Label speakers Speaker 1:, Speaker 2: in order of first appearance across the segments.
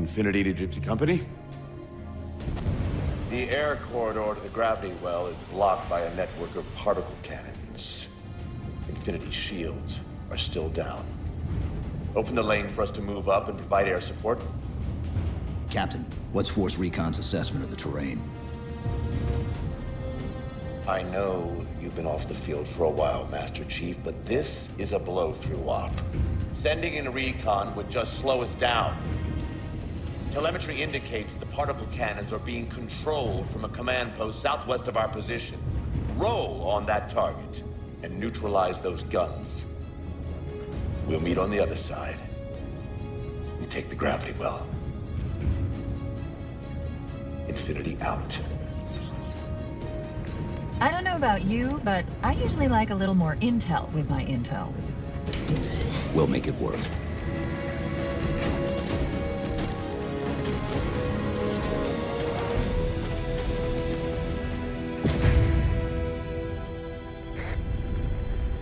Speaker 1: Infinity to Gypsy Company? The air corridor to the gravity well is blocked by a network of particle cannons. Infinity's shields are still down. Open the lane for us to move up and provide air support.
Speaker 2: Captain, what's Force Recon's assessment of the terrain?
Speaker 1: I know you've been off the field for a while, Master Chief, but this is a blow-through op. Sending in a recon would just slow us down. Telemetry indicates the particle cannons are being controlled from a command post southwest of our position. Roll on that target and neutralize those guns. We'll meet on the other side and take the gravity well. Infinity out.
Speaker 3: I don't know about you, but I usually like a little more intel with my intel.
Speaker 2: We'll make it work.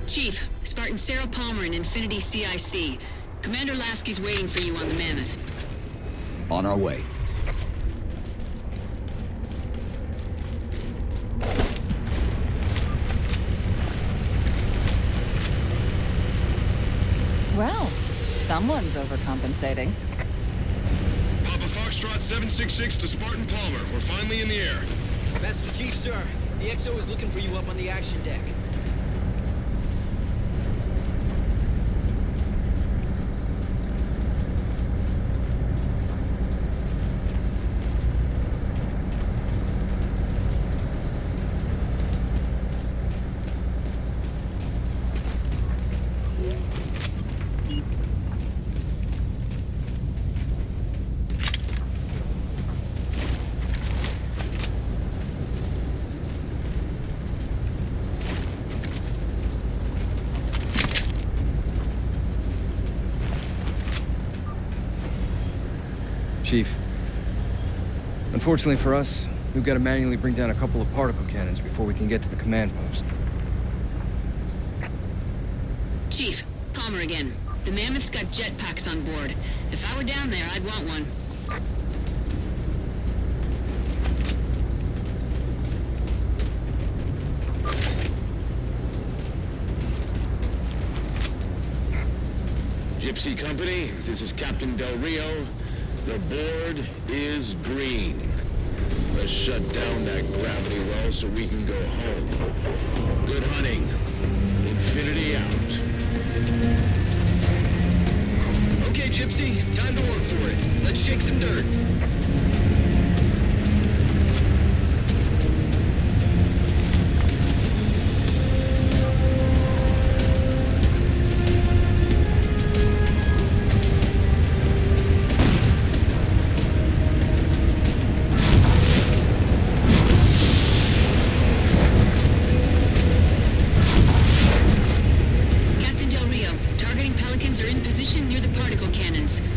Speaker 4: Chief, Spartan Sarah Palmer in Infinity CIC. Commander Lasky's waiting for you on the Mammoth.
Speaker 2: On our way.
Speaker 3: Well, someone's overcompensating.
Speaker 5: Papa Foxtrot 766 to Spartan Palmer. We're finally in the air.
Speaker 6: Master Chief, sir. The XO is looking for you up on the action deck.
Speaker 7: Chief, unfortunately for us, we've got to manually bring down a couple of particle cannons before we can get to the command post.
Speaker 4: Chief, Palmer again. The Mammoth's got jetpacks on board. If I were down there, I'd want one.
Speaker 5: Gypsy Company, this is Captain Del Rio. The board is green. Let's shut down that gravity well so we can go home. Good hunting. Infinity out.
Speaker 6: Okay, Gypsy, time to work for it. Let's shake some dirt.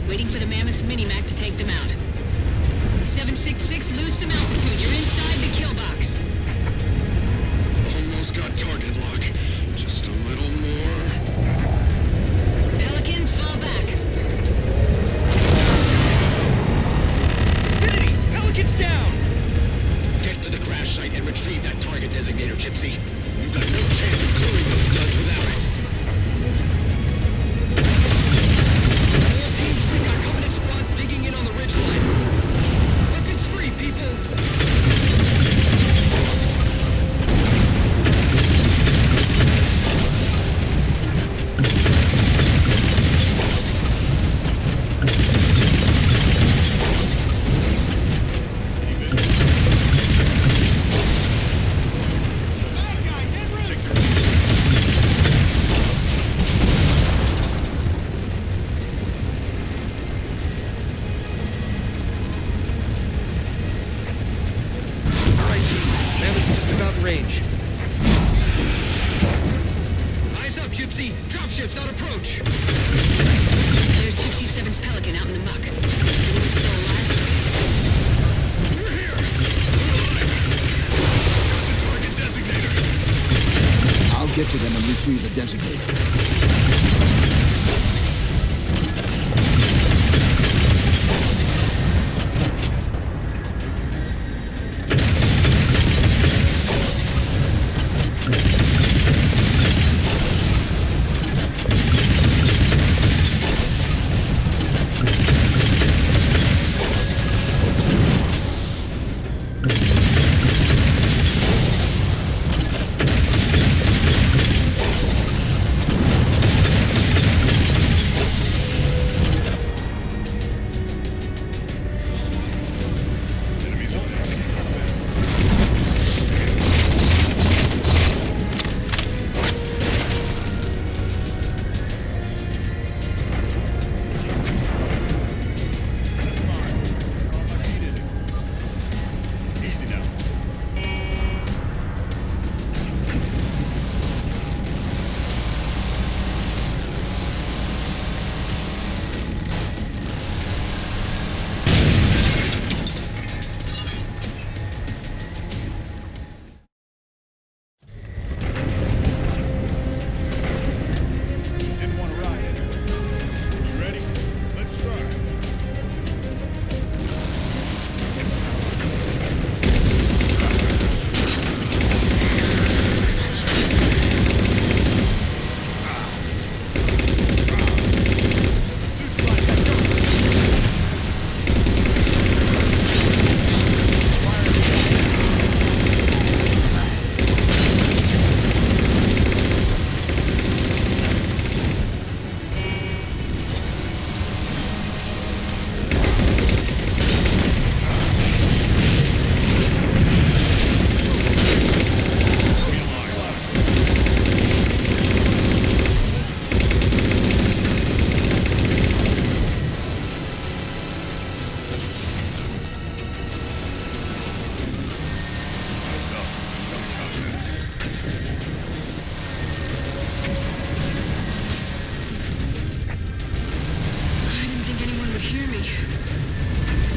Speaker 4: Waiting for the Mammoth's mini-mac to take them out. 766, lose some altitude. You're inside the kill box.
Speaker 5: Almost got target lock. Just a little more.
Speaker 4: Pelican, fall back.
Speaker 6: Infinity! Pelican's down!
Speaker 5: Get to the crash site and retrieve that target designator, Gypsy. You've got no chance of clearing those guns without it.
Speaker 6: Digging in on the ridgeline. Weapons free, people!
Speaker 7: Range.
Speaker 6: Eyes up, Gypsy! Dropships on approach!
Speaker 4: There's Gypsy 7's Pelican out in the muck. Anyone still alive?
Speaker 5: We're here! We're alive! Got the target designator!
Speaker 2: I'll get to them and retrieve the designator.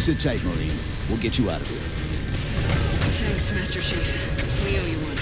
Speaker 2: Sit tight, Marine. We'll get you out of here.
Speaker 4: Thanks, Master Chief. We owe you one.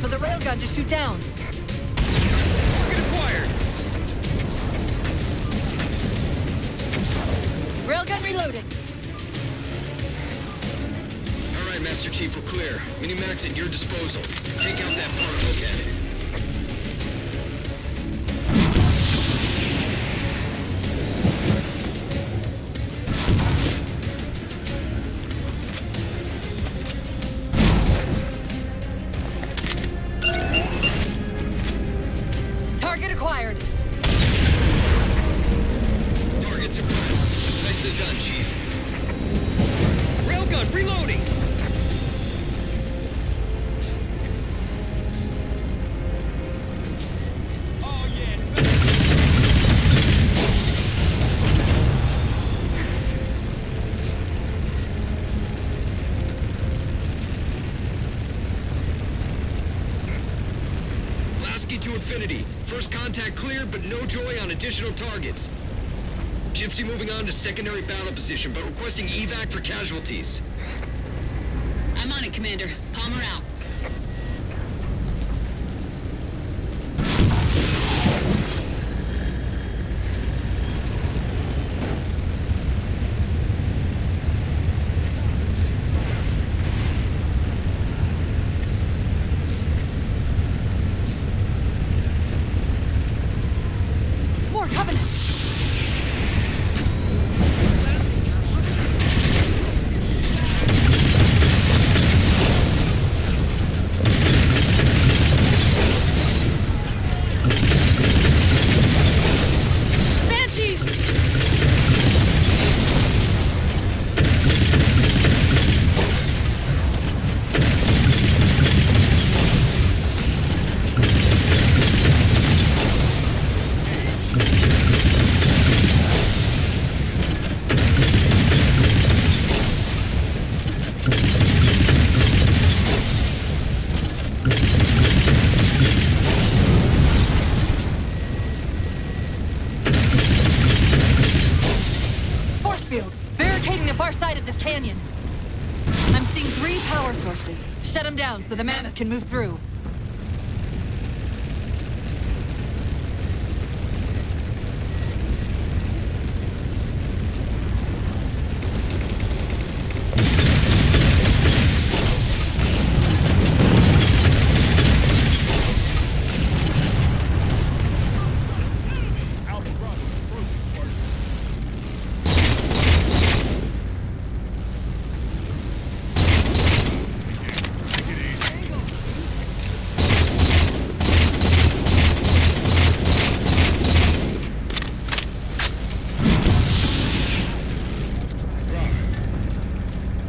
Speaker 3: For the railgun to shoot down.
Speaker 6: Target acquired!
Speaker 3: Railgun reloaded.
Speaker 6: All right, Master Chief, we're clear. Mini-Max at your disposal. Take out that particle cannon.
Speaker 3: Target acquired.
Speaker 6: Target suppressed. Nicely done, Chief. Railgun reloading! Oh, yeah, it's better. Lasky to Infinity. First contact cleared, but no joy on additional targets. Gypsy moving on to secondary battle position, but requesting evac for casualties.
Speaker 4: I'm on it, Commander. Palmer out.
Speaker 3: More Covenant. Banshees! Force field, barricading the far side of this canyon. I'm seeing 3 power sources. Shut them down so the Mammoth can move through.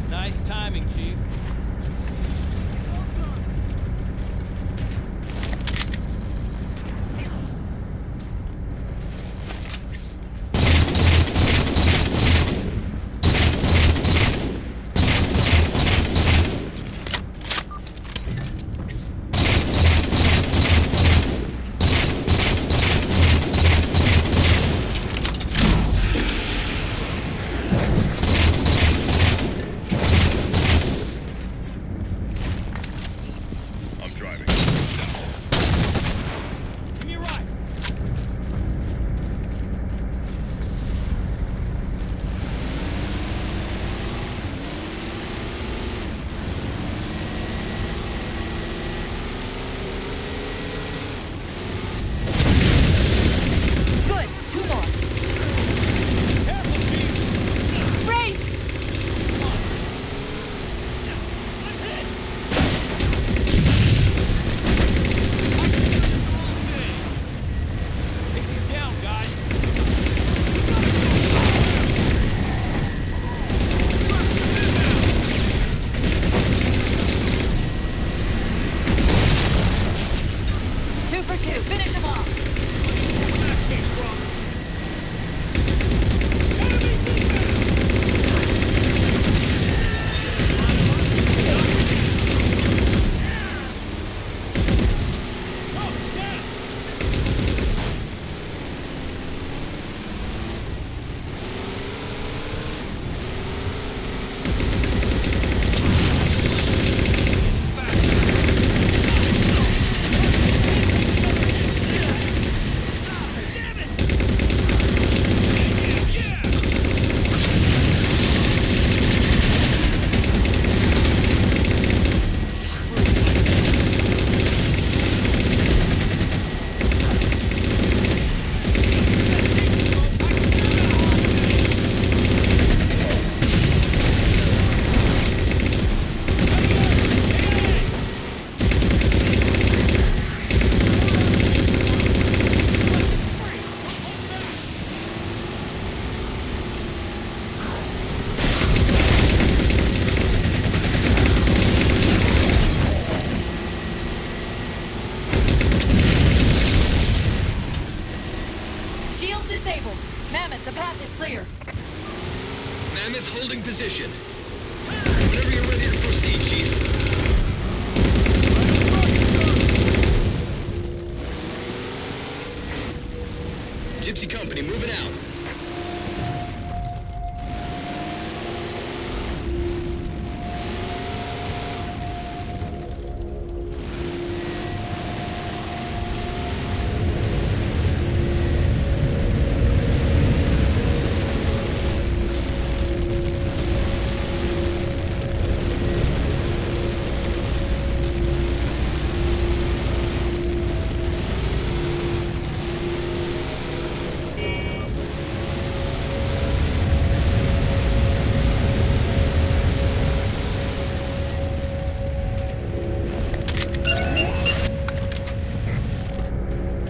Speaker 6: Nice timing, Chief. position. Whenever you're ready to proceed, Chief. Gypsy Company, moving out.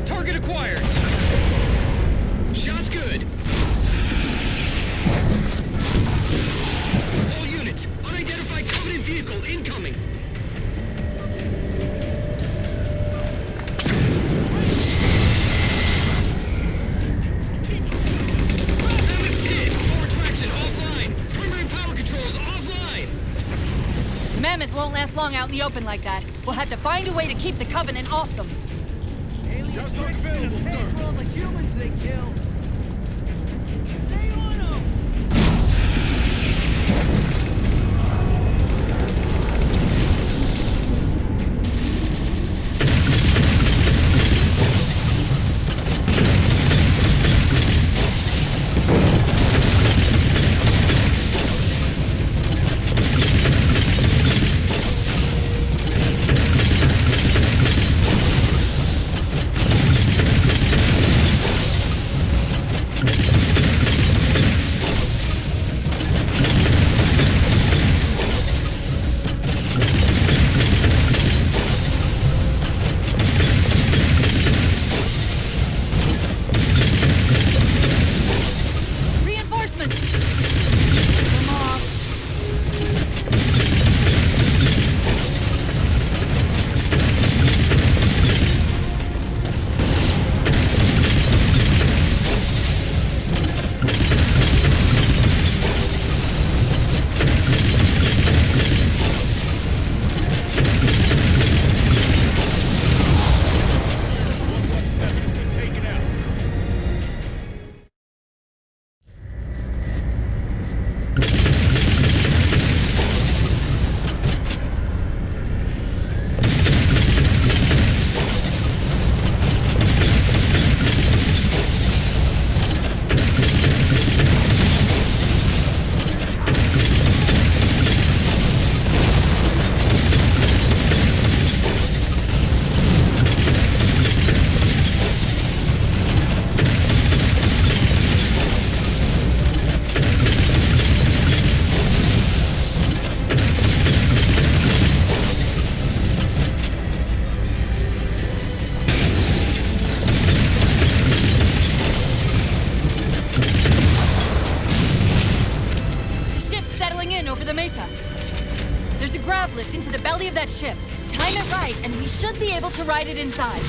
Speaker 6: Target acquired. Shot's good. All units, unidentified Covenant vehicle incoming. Mammoth's hit. Forward traction offline. Primary power controls offline.
Speaker 3: Mammoth won't last long out in the open like that. We'll have to find a way to keep the Covenant off them.
Speaker 8: Just available, sir. For all the humans they kill. Stay on them.
Speaker 3: Reinforcements! Come on. Over the mesa. There's a grav lift into the belly of that ship. Time it right, and we should be able to ride it inside.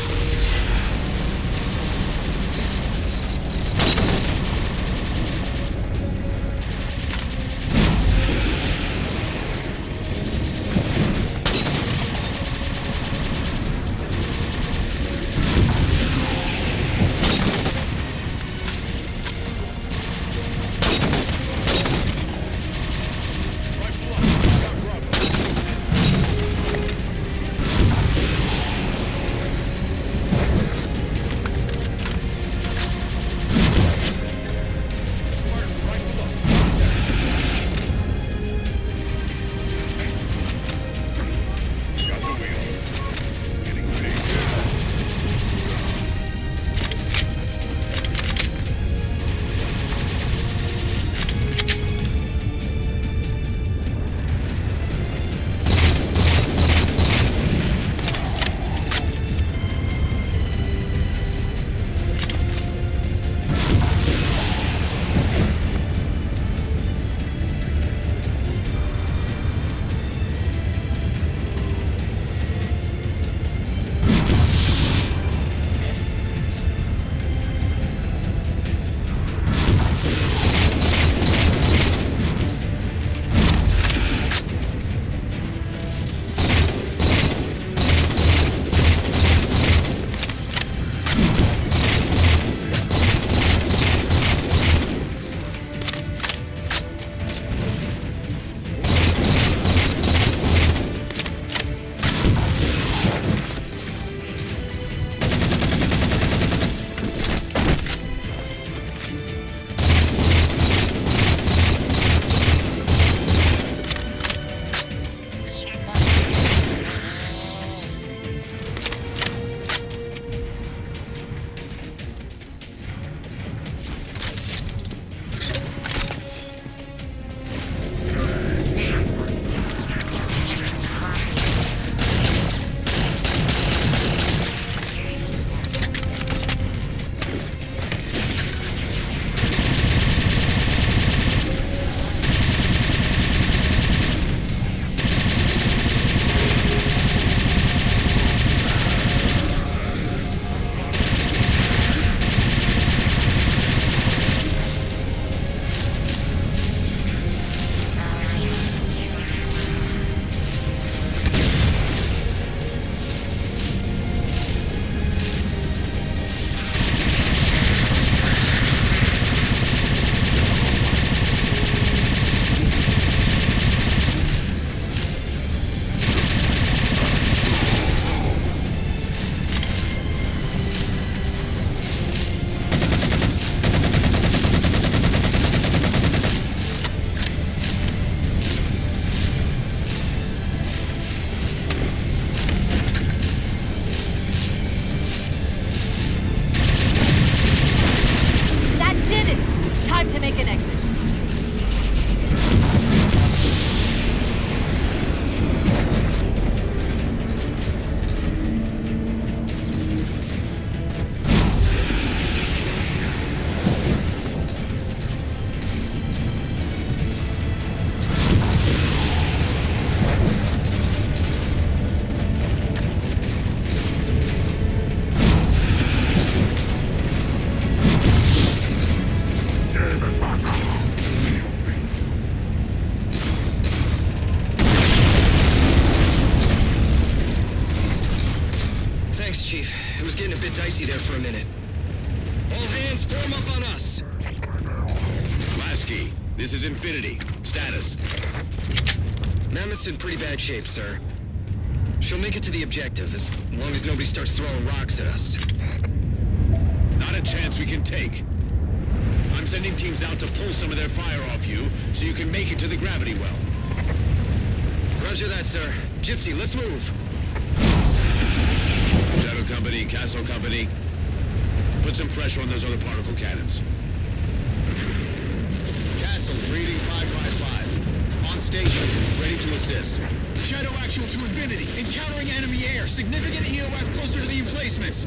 Speaker 6: dicey there for a minute. All hands, form up on us!
Speaker 5: Lasky, this is Infinity. Status.
Speaker 6: Mammoth's in pretty bad shape, sir. She'll make it to the objective, as long as nobody starts throwing rocks at us.
Speaker 5: Not a chance we can take. I'm sending teams out to pull some of their fire off you, so you can make it to the gravity well.
Speaker 6: Roger that, sir. Gypsy, let's move.
Speaker 5: Shadow Company, Castle Company. Put some pressure on those other particle cannons. Castle, reading 555. On station, ready to assist.
Speaker 9: Shadow actual to Infinity. Encountering enemy air. Significant EOF closer to the emplacements.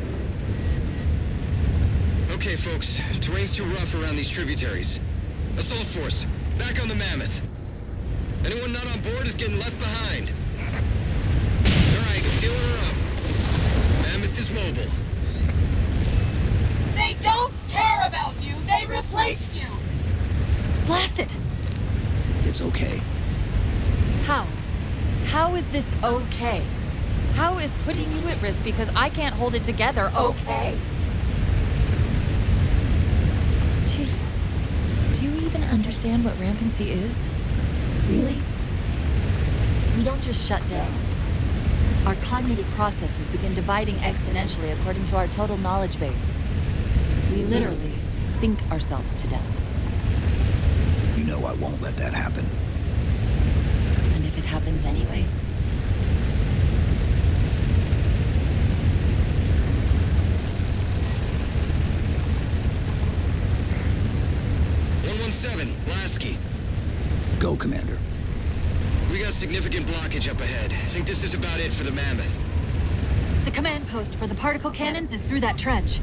Speaker 6: Okay, folks. Terrain's too rough around these tributaries. Assault force, back on the Mammoth. Anyone not on board is getting left behind. Alright, sealing her up. Mammoth is mobile.
Speaker 3: They don't care about you! They replaced you! Blast it!
Speaker 2: It's okay.
Speaker 3: How? How is this okay? How is putting you at risk because I can't hold it together okay? Chief, do you even understand what rampancy is? Really? We don't just shut down. Our cognitive processes begin dividing exponentially according to our total knowledge base. We literally think ourselves to death.
Speaker 2: You know I won't let that happen.
Speaker 3: And if it happens anyway?
Speaker 6: Lasky.
Speaker 2: Go, Commander.
Speaker 6: We got significant blockage up ahead. I think this is about it for the Mammoth.
Speaker 3: The command post for the particle cannons is through that trench.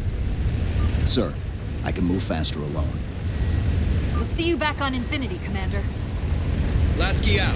Speaker 2: Sir, I can move faster alone.
Speaker 3: We'll see you back on Infinity, Commander.
Speaker 6: Lasky out.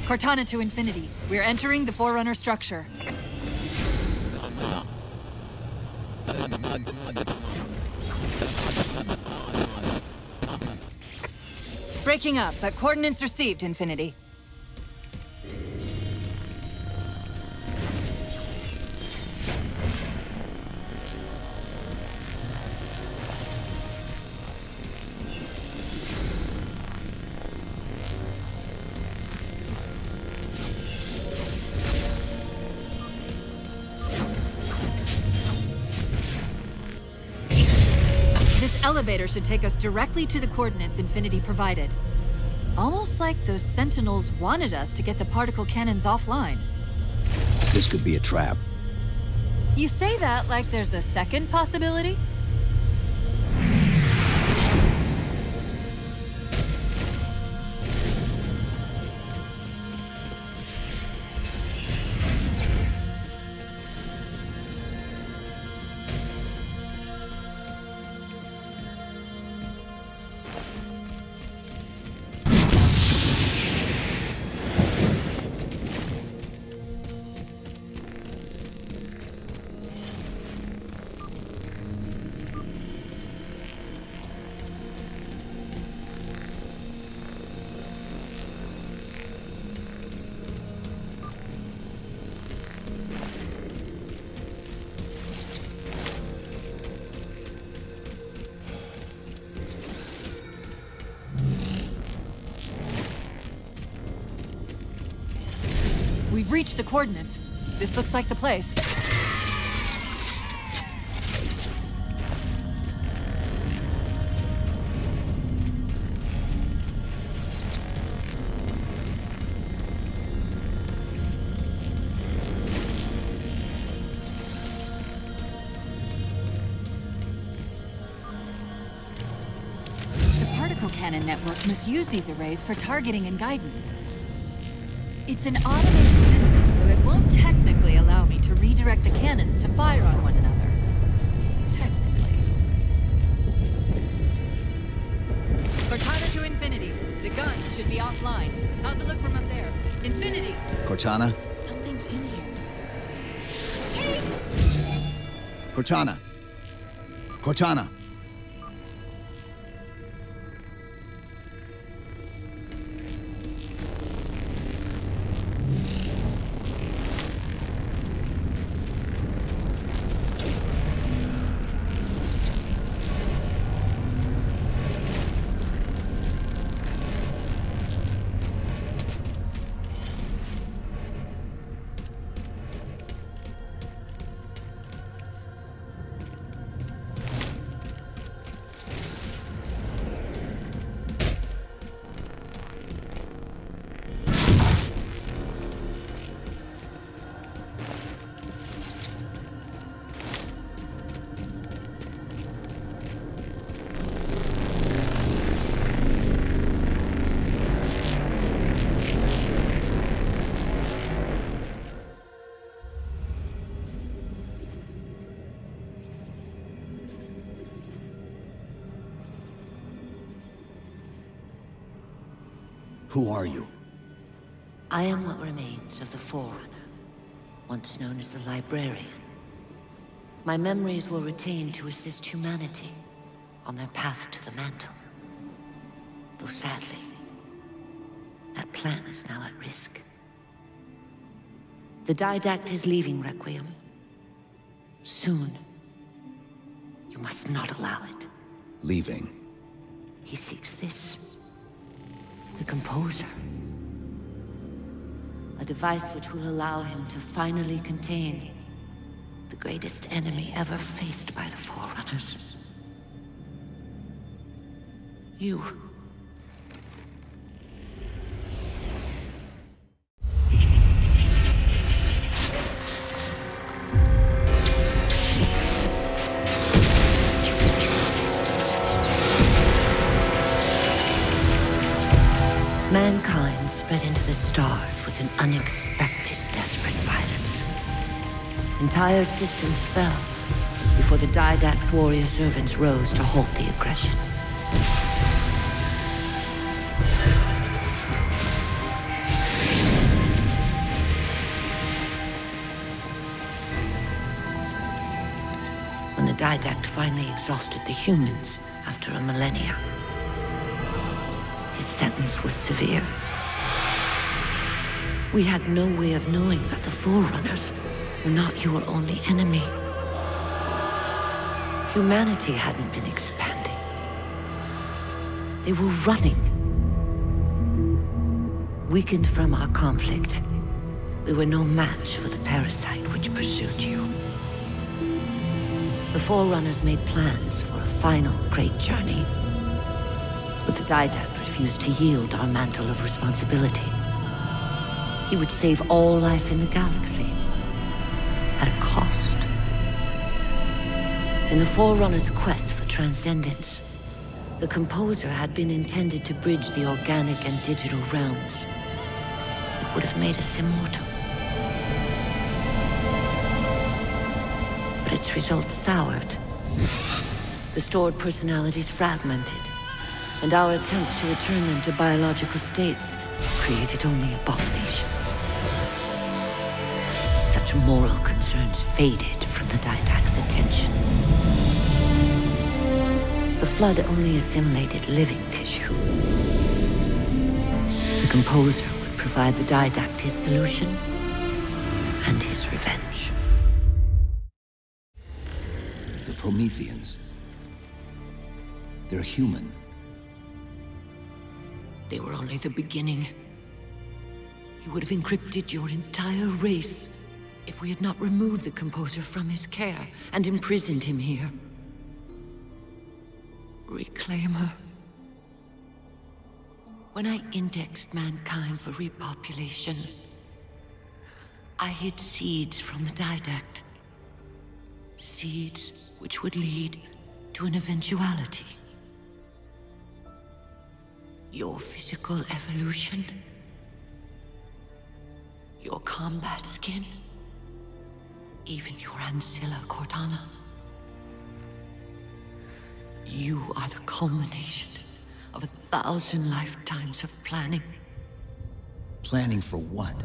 Speaker 3: Cortana to Infinity. We're entering the Forerunner structure. Breaking up, but coordinates received, Infinity. This elevator should take us directly to the coordinates Infinity provided. Almost like those Sentinels wanted us to get the particle cannons offline.
Speaker 2: This could be a trap.
Speaker 3: You say that like there's a second possibility? We've reached the coordinates. This looks like the place. The particle cannon network must use these arrays for targeting and guidance. It's an automated system, so it won't technically allow me to redirect the cannons to fire on one another. Technically. Cortana to Infinity. The guns should be offline. How's it look from up there? Infinity!
Speaker 2: Cortana?
Speaker 3: Something's in here.
Speaker 2: Cortana! Cortana! Who are you?
Speaker 10: I am what remains of the Forerunner, once known as the Librarian. My memories were retained to assist humanity on their path to the mantle. Though sadly, that plan is now at risk. The Didact is leaving Requiem. Soon. You must not allow it.
Speaker 2: Leaving.
Speaker 10: He seeks this. The Composer. A device which will allow him to finally contain the greatest enemy ever faced by the Forerunners. You. Mankind spread into the stars with an unexpected, desperate violence. Entire systems fell before the Didact's warrior servants rose to halt the aggression. didact finally exhausted the humans after a millennia. His sentence was severe. We had no way of knowing that the Forerunners were not your only enemy. Humanity hadn't been expanding. They were running. Weakened from our conflict, we were no match for the parasite which pursued you. The Forerunners made plans for a final great journey, but the didact refused to yield our mantle of responsibility. He would save all life in the galaxy, at a cost. In the Forerunners' quest for transcendence, the Composer had been intended to bridge the organic and digital realms. It would have made us immortal. But its results soured. The stored personalities fragmented, and our attempts to return them to biological states created only abominations. Such moral concerns faded from the didact's attention. The Flood only assimilated living tissue. The Composer would provide the didact his solution and his revenge.
Speaker 2: The Prometheans. They're human.
Speaker 10: They were only the beginning. He would have encrypted your entire race if we had not removed the Composer from his care and imprisoned him here. Reclaimer. When I indexed mankind for repopulation, I hid seeds from the didact. Seeds which would lead to an eventuality. Your physical evolution. Your combat skin. Even your ancilla Cortana. You are the culmination of 1,000 lifetimes of planning.
Speaker 2: Planning for what?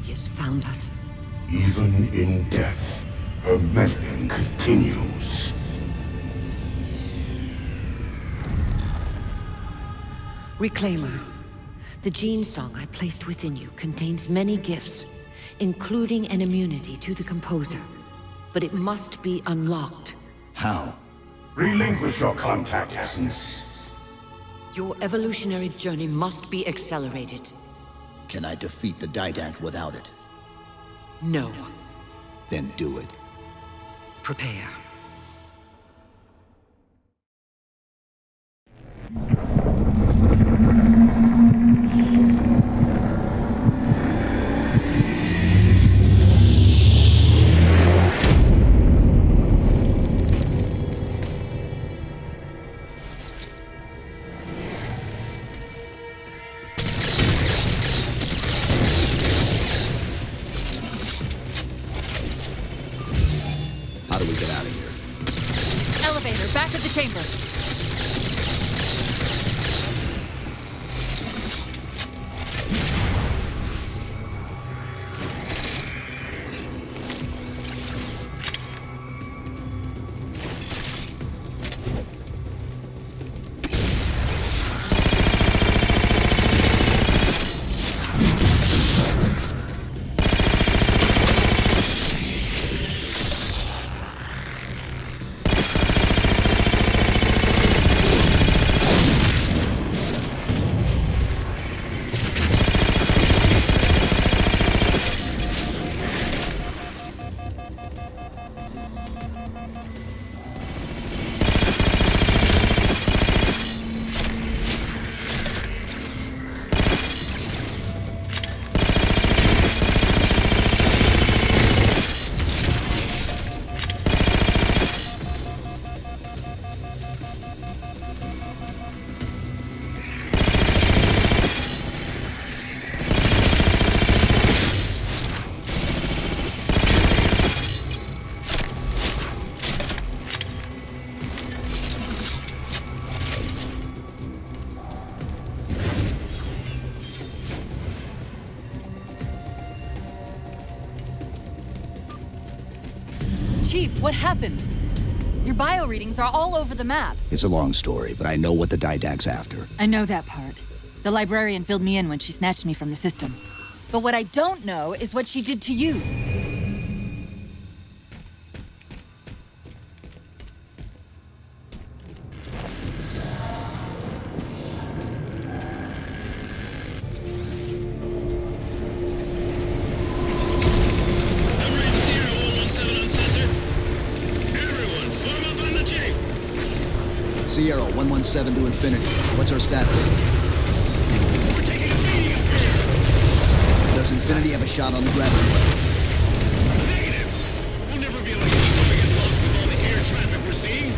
Speaker 10: He has found us.
Speaker 11: Even in death, her meddling continues.
Speaker 10: Reclaimer. The gene song I placed within you contains many gifts, including an immunity to the Composer. But it must be unlocked.
Speaker 2: How?
Speaker 11: Relinquish your contact essence.
Speaker 10: Your evolutionary journey must be accelerated.
Speaker 2: Can I defeat the didact without it?
Speaker 10: No.
Speaker 2: Then do it.
Speaker 10: Prepare.
Speaker 2: How do we get out of here?
Speaker 3: Chief, what happened? Your bio readings are all over the map.
Speaker 2: It's a long story, but I know what the Didact's after.
Speaker 3: I know that part. The Librarian filled me in when she snatched me from the system. But what I don't know is what she did to you.
Speaker 2: Sierra 117 to Infinity. What's our status?
Speaker 9: We're taking a beating up here!
Speaker 2: Does Infinity have a shot on the gravity well?
Speaker 9: Negative! We'll never be able to get going and lock with all the air traffic we're seeing.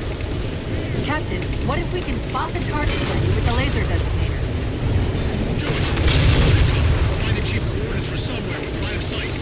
Speaker 3: Captain, what if we can spot the target for you with the laser designator?
Speaker 9: George, we'll find the chief coordinates for somewhere with line of sight.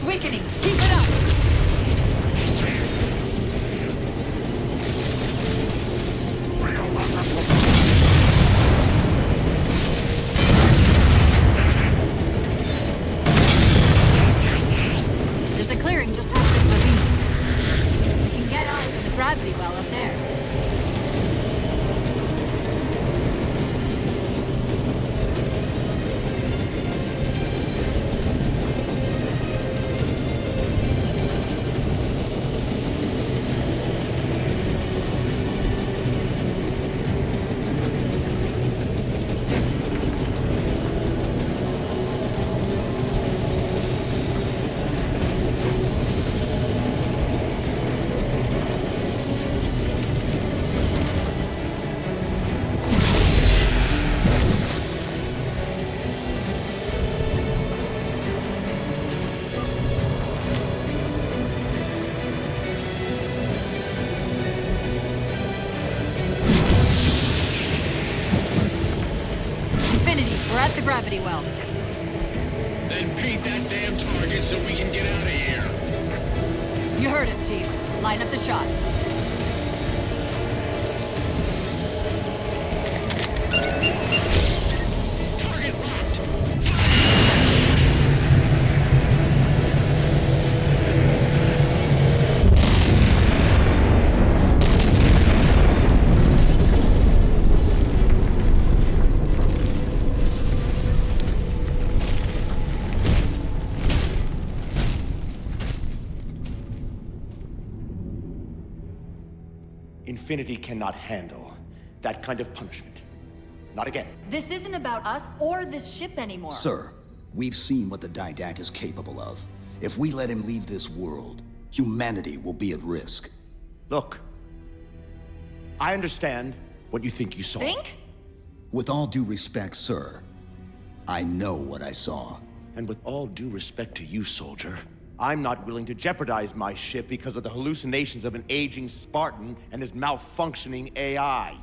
Speaker 3: Weakening. Keep it up. There's a clearing just past this ravine. We can get eyes on the gravity well up there. We're at the gravity well.
Speaker 9: Then paint that damn target so we can get out of here.
Speaker 3: You heard him, Chief. Line up the shot.
Speaker 9: Target locked.
Speaker 1: Infinity cannot handle that kind of punishment. Not again.
Speaker 3: This isn't about us or this ship anymore.
Speaker 2: Sir, we've seen what the Didact is capable of. If we let him leave this world, humanity will be at risk.
Speaker 1: Look, I understand what you think you saw.
Speaker 3: Think?
Speaker 2: With all due respect, sir, I know what I saw.
Speaker 1: And with all due respect to you, soldier, I'm not willing to jeopardize my ship because of the hallucinations of an aging Spartan and his malfunctioning AI.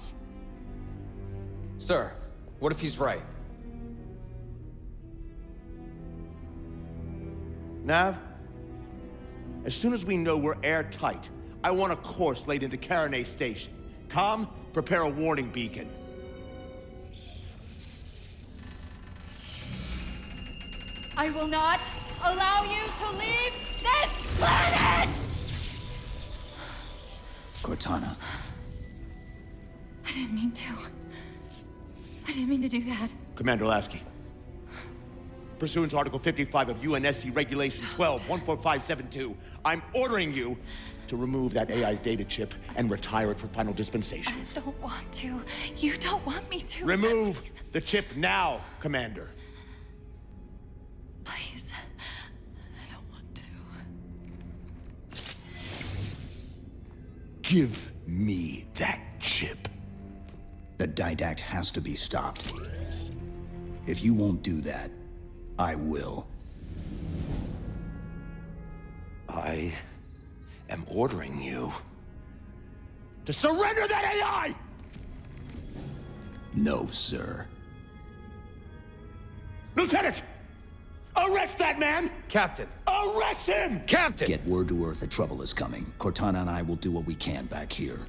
Speaker 7: Sir, what if he's right?
Speaker 1: Nav, as soon as we know we're airtight, I want a course laid into Caranay Station. Com, prepare a warning beacon.
Speaker 3: I will not allow you to leave this planet!
Speaker 2: Cortana.
Speaker 3: I didn't mean to. I didn't mean to do that.
Speaker 1: Commander Lasky, pursuant to Article 55 of UNSC Regulation 12-14572, I'm ordering you to remove that AI's data chip and retire it for final dispensation.
Speaker 3: I don't want to. You don't want me to.
Speaker 1: Remove
Speaker 3: Please.
Speaker 1: the chip now, Commander.
Speaker 3: Please. I don't want to.
Speaker 1: Give me that chip.
Speaker 2: The Didact has to be stopped. If you won't do that, I will.
Speaker 1: I am ordering you to surrender that AI!
Speaker 2: No, sir.
Speaker 1: Lieutenant! Arrest that man!
Speaker 7: Captain!
Speaker 1: Arrest him!
Speaker 7: Captain!
Speaker 2: Get word to Earth that trouble is coming. Cortana and I will do what we can back here.